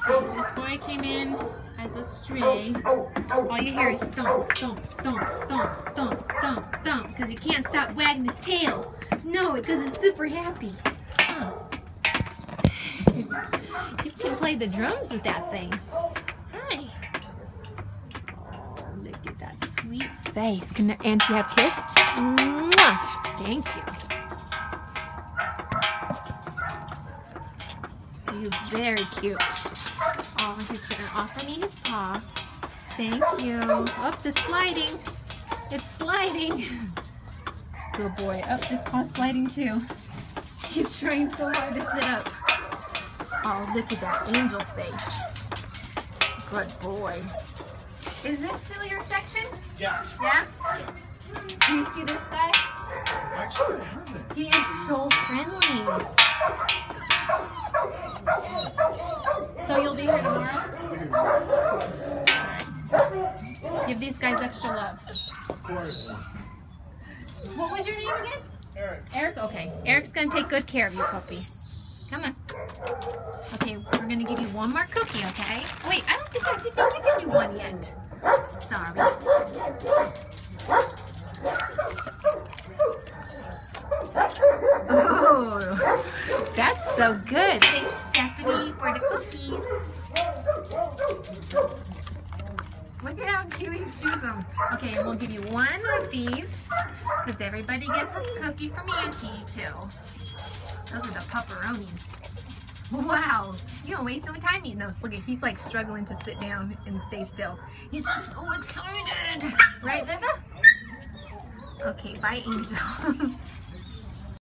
This boy came in as a stray. All you hear is thump, thump, thump, thump, thump, thump, thump, because he can't stop wagging his tail. No, because it's super happy. Huh. You can play the drums with that thing. Hi. Oh, look at that sweet face. Can the auntie have a kiss? Mwah! Thank you. You're very cute. Oh, he's gonna offer me his paw. Thank you. Oops, it's sliding. It's sliding. Good boy. Oh, this paw's sliding too. He's trying so hard to sit up. Oh, look at that angel face. Good boy. Is this still your section? Yeah. Yeah? Do you see this guy? Actually, I haven't. He is so friendly. So you'll be here tomorrow? Give these guys extra love. Of course. What was your name again? Eric. Eric? Okay. Eric's going to take good care of you, puppy. Come on. Okay, we're going to give you one more cookie, okay? Wait, I don't think I've given you one yet. Sorry. Oh, that's so good. Thanks, Stephanie, for the cookies. Look at how cute he chews them. Okay, and we'll give you one of these because everybody gets a cookie from Auntie, too. Those are the pepperonis. Wow, you don't waste no time eating those. Look at, he's like struggling to sit down and stay still. He's just so excited. Right, Viva? Okay, bye, Angel.